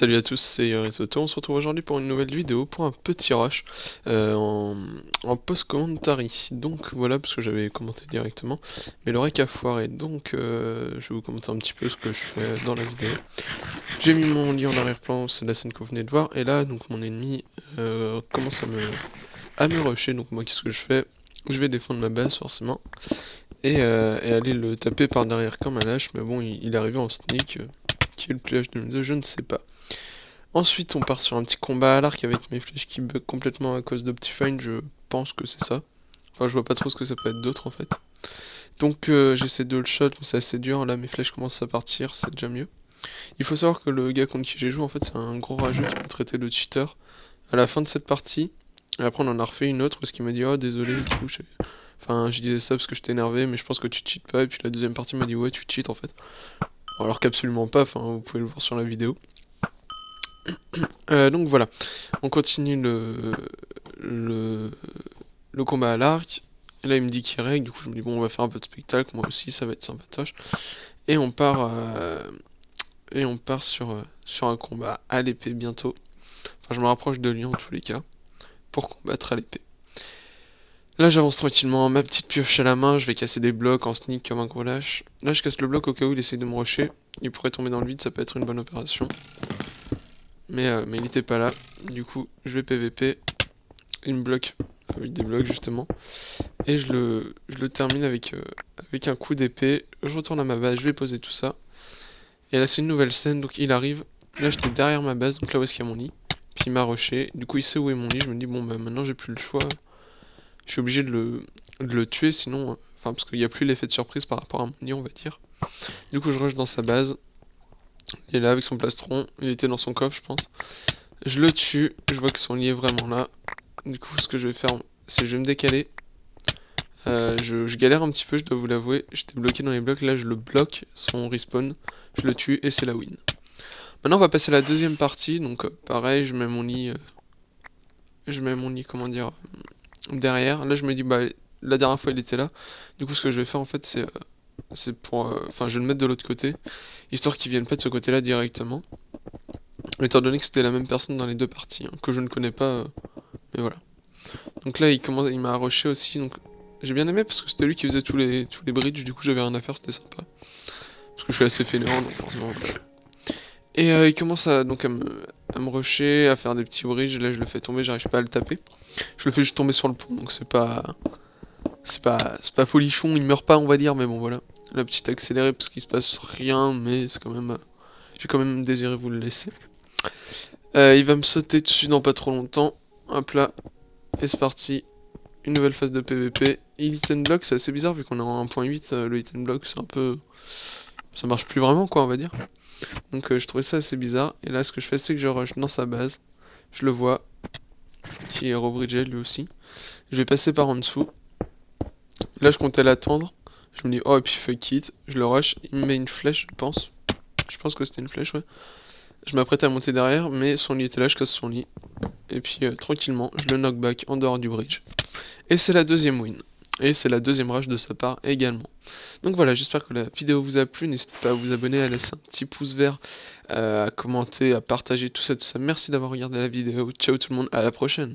Salut à tous, c'est Risotto. On se retrouve aujourd'hui pour une nouvelle vidéo pour un petit rush en post-commentary. Donc voilà, parce que j'avais commenté directement, mais le rec a foiré. Donc je vais vous commenter un petit peu ce que je fais dans la vidéo. J'ai mis mon lit en arrière-plan, c'est la scène que vous venez de voir, et là donc mon ennemi commence à me rusher. Donc moi qu'est-ce que je fais? Je vais défendre ma base forcément et aller le taper par derrière comme un lâche, mais bon il est arrivé en sneak. Qui est le plus H2002, je ne sais pas. Ensuite, on part sur un petit combat à l'arc avec mes flèches qui bug complètement à cause d'Optifine, je pense que c'est ça. Enfin, je vois pas trop ce que ça peut être d'autre en fait. Donc, j'essaie de le shot, mais c'est assez dur. Là, mes flèches commencent à partir, c'est déjà mieux. Il faut savoir que le gars contre qui j'ai joué, en fait, c'est un gros rageux qui m'a traité de cheater à la fin de cette partie. Et après, on en a refait une autre parce qu'il m'a dit oh, désolé, du coup, enfin, je disais ça parce que j'étais énervé, mais je pense que tu cheats pas. Et puis la deuxième partie m'a dit ouais, tu cheats en fait. Alors qu'absolument pas, enfin, vous pouvez le voir sur la vidéo. Donc voilà, on continue le, le combat à l'arc. Et là il me dit qu'il règle, du coup je me dis bon on va faire un peu de spectacle, moi aussi ça va être sympatoche. Et on part sur un combat à l'épée bientôt. Enfin je me rapproche de lui en tous les cas, pour combattre à l'épée. Là j'avance tranquillement, ma petite pioche à la main, je vais casser des blocs en sneak comme un gros lâche. Là je casse le bloc au cas où il essaye de me rusher. Il pourrait tomber dans le vide, ça peut être une bonne opération. Mais il n'était pas là, du coup je vais PVP. Il me bloque avec des blocs justement. Et je le termine avec un coup d'épée. Je retourne à ma base, je vais poser tout ça. Et là c'est une nouvelle scène, donc il arrive. Là j'étais derrière ma base, donc là où est-ce qu'il y a mon lit. Puis il m'a rushé, du coup il sait où est mon lit. Je me dis bon bah maintenant j'ai plus le choix. Je suis obligé de le tuer sinon... Enfin parce qu'il n'y a plus l'effet de surprise par rapport à mon lit on va dire. Du coup je rush dans sa base. Il est là avec son plastron, il était dans son coffre je pense. Je le tue, je vois que son lit est vraiment là. Du coup ce que je vais faire c'est que je vais me décaler. Je galère un petit peu, je dois vous l'avouer. J'étais bloqué dans les blocs, là je le bloque, son respawn, je le tue et c'est la win. Maintenant on va passer à la deuxième partie, donc pareil, je mets mon lit, comment dire, derrière. Là je me dis, bah la dernière fois il était là. Du coup ce que je vais faire en fait c'est pour, enfin je vais le mettre de l'autre côté, histoire qu'il vienne pas de ce côté-là directement. Étant donné que c'était la même personne dans les deux parties, hein, que je ne connais pas, mais voilà. Donc là il m'a rushé aussi, donc j'ai bien aimé parce que c'était lui qui faisait tous les bridges, du coup j'avais rien à faire, c'était sympa. Parce que je suis assez fainéant, donc forcément voilà. Et il commence à me rusher, à faire des petits bridges, là je le fais tomber, j'arrive pas à le taper. Je le fais juste tomber sur le pont, donc c'est pas folichon, il meurt pas on va dire, mais bon voilà. La petite accélérée parce qu'il se passe rien, mais c'est quand même... j'ai quand même désiré vous le laisser. Il va me sauter dessus dans pas trop longtemps, hop là, et c'est parti. Une nouvelle phase de PVP. Et l'hit block, c'est assez bizarre vu qu'on est en 1.8, le hit block c'est un peu... ça marche plus vraiment quoi on va dire. Donc je trouvais ça assez bizarre. Et là ce que je fais c'est que je rush dans sa base. Je le vois, qui est rebridgé lui aussi. Je vais passer par en dessous. Là je comptais l'attendre. Je me dis oh et puis fuck it. Je le rush, il me met une flèche je pense. Je pense que c'était une flèche ouais. Je m'apprête à monter derrière mais son lit était là, je casse son lit. Et puis tranquillement je le knockback en dehors du bridge. Et c'est la deuxième win. Et c'est la deuxième rush de sa part également. Donc voilà, j'espère que la vidéo vous a plu. N'hésitez pas à vous abonner, à laisser un petit pouce vert, à commenter, à partager, tout ça, tout ça. Merci d'avoir regardé la vidéo. Ciao tout le monde, à la prochaine.